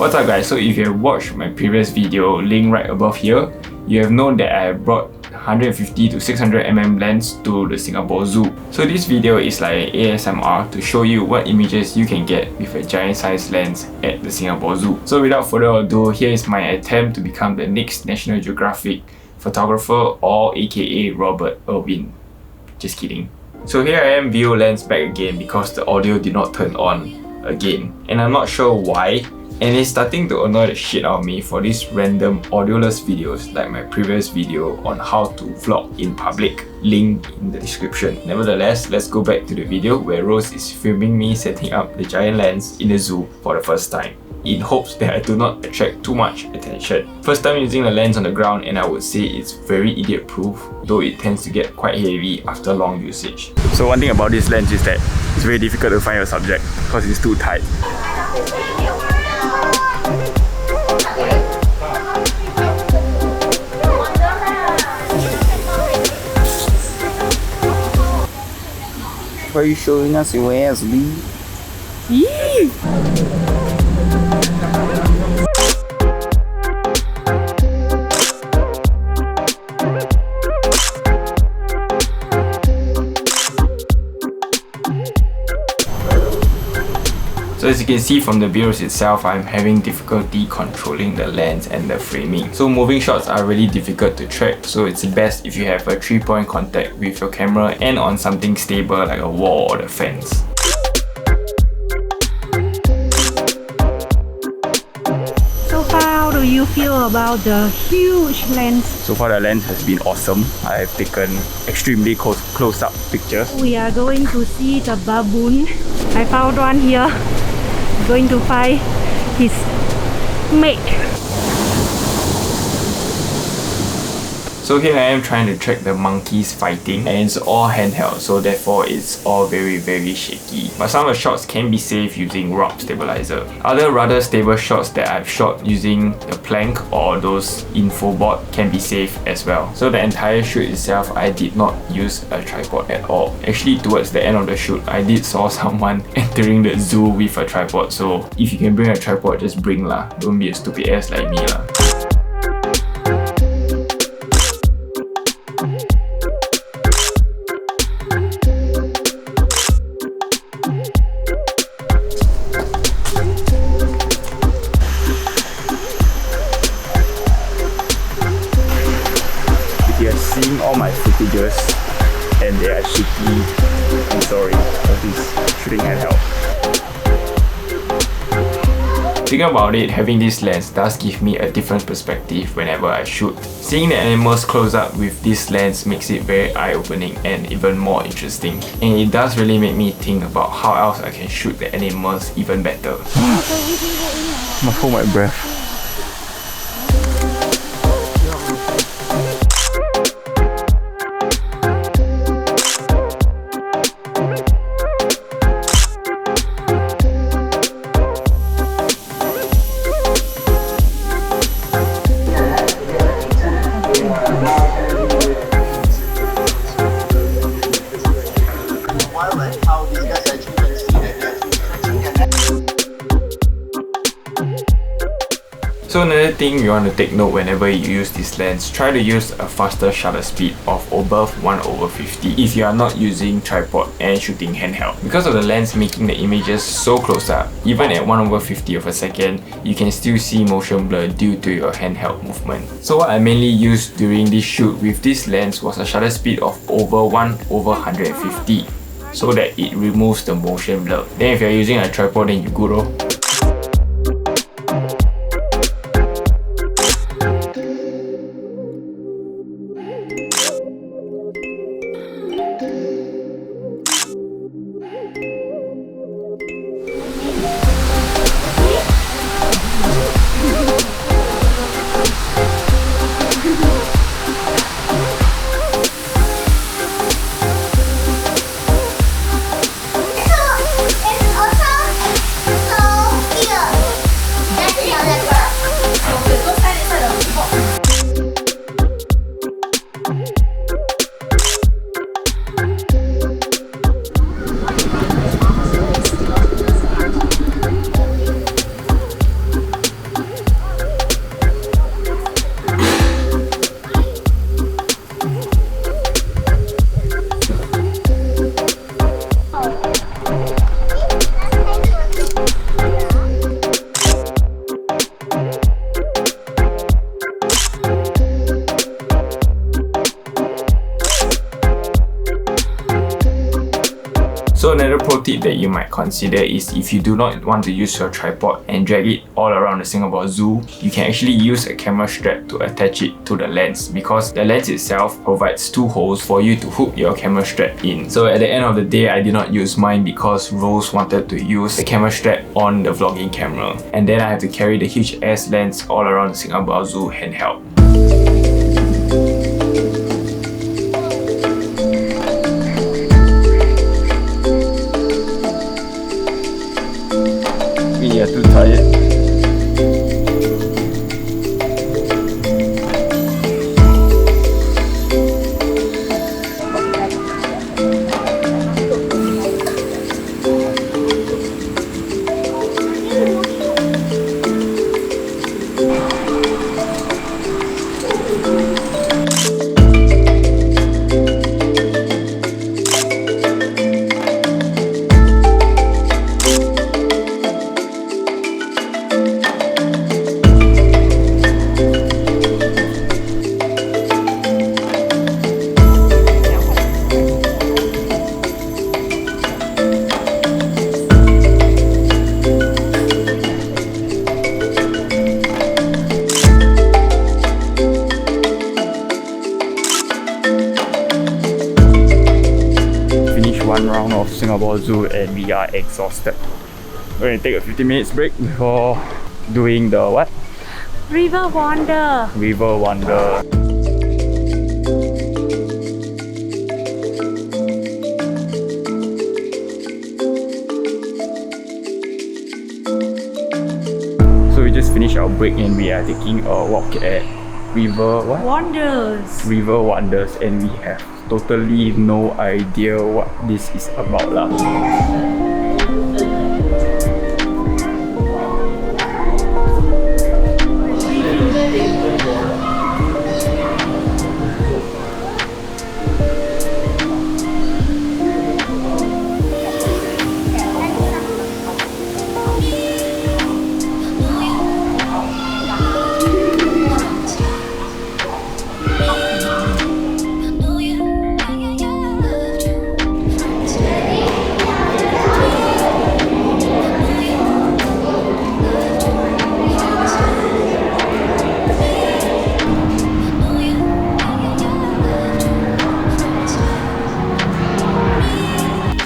What's up guys, so if you have watched my previous video, link right above here, you have known that I have brought 150 to 600mm lens to the Singapore Zoo. So this video is like ASMR to show you what images you can get with a giant size lens at the Singapore Zoo. So without further ado, here is my attempt to become the next National Geographic photographer, or aka Robert Irwin. Just kidding. So here I am, VO lens back again because the audio did not turn on again, and I'm not sure why. And it's starting to annoy the shit out of me for these random audioless videos like my previous video on how to vlog in public, link in the description. Nevertheless, let's go back to the video where Rose is filming me setting up the giant lens in the zoo for the first time, in hopes that I do not attract too much attention. First time using the lens on the ground, and I would say it's very idiot proof, though it tends to get quite heavy after long usage. So one thing about this lens is that it's very difficult to find a subject because it's too tight. Why are you showing us your ass, Lee? Yee! So as you can see from the videos itself, I'm having difficulty controlling the lens and the framing. So moving shots are really difficult to track, so it's best if you have a 3-point contact with your camera and on something stable like a wall or the fence. So far, how do you feel about the huge lens? So far the lens has been awesome. I have taken extremely close-up pictures. We are going to see the baboon. I found one here. Going to find his mate. So here I am trying to track the monkeys fighting, and it's all handheld, so therefore it's all very shaky. But some of the shots can be saved using RAW stabilizer. Other rather stable shots that I've shot using the plank or those info board can be saved as well. So the entire shoot itself, I did not use a tripod at all. Actually, towards the end of the shoot, I did saw someone entering the zoo with a tripod, so if you can bring a tripod, just bring lah. Don't be a stupid ass like me lah. If you are seeing all my footages and they are shaky, I'm sorry for this shooting handheld. Thinking about it, having this lens does give me a different perspective whenever I shoot. Seeing the animals close up with this lens makes it very eye-opening and even more interesting. And it does really make me think about how else I can shoot the animals even better. I'm gonna hold my breath. So another thing you want to take note whenever you use this lens, try to use a faster shutter speed of above 1/50 if you are not using tripod and shooting handheld. Because of the lens making the images so close up, even at 1/50 of a second, you can still see motion blur due to your handheld movement. So what I mainly used during this shoot with this lens was a shutter speed of over 1/150 so that it removes the motion blur. Then if you're using a tripod, then you good oh. tip that you might consider is if you do not want to use your tripod and drag it all around the Singapore Zoo, you can actually use a camera strap to attach it to the lens, because the lens itself provides 2 holes for you to hook your camera strap in. So at the end of the day, I did not use mine because Rose wanted to use the camera strap on the vlogging camera, and then I have to carry the huge ass lens all around the Singapore Zoo handheld. We are too tired. One round of Singapore Zoo and we are exhausted. We're gonna take a 15 minutes break before doing the what? River Wander. River Wander. So we just finished our break and we are taking a walk at River what? Wonders. River Wonders, and we have totally no idea what this is about lah.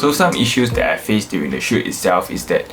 So some issues that I faced during the shoot itself is that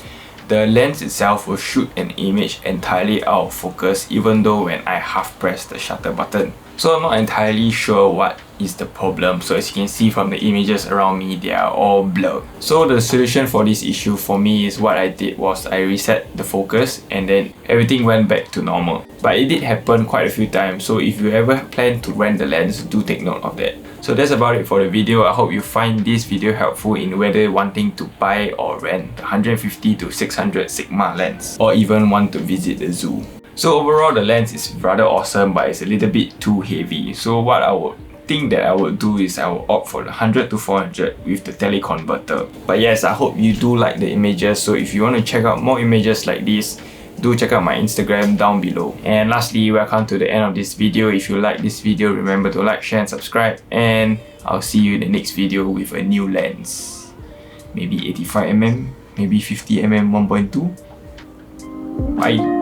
the lens itself will shoot an image entirely out of focus even though when I half press the shutter button. So I'm not entirely sure what is the problem. So as you can see from the images around me, they are all blurred. So the solution for this issue for me is what I did was I reset the focus and then everything went back to normal. But it did happen quite a few times, so if you ever plan to rent the lens, do take note of that. So that's about it for the video. I hope you find this video helpful in whether wanting to buy or rent the 150 to 600 Sigma lens or even want to visit the zoo. So overall the lens is rather awesome, but it's a little bit too heavy. So what I would think that I would do is I will opt for the 100 to 400 with the teleconverter. But yes, I hope you do like the images, so if you want to check out more images like this, do check out my Instagram down below. And lastly, welcome to the end of this video. If you like this video, remember to like, share and subscribe, and I'll see you in the next video with a new lens. Maybe 85mm, maybe 50mm 1.2. Bye!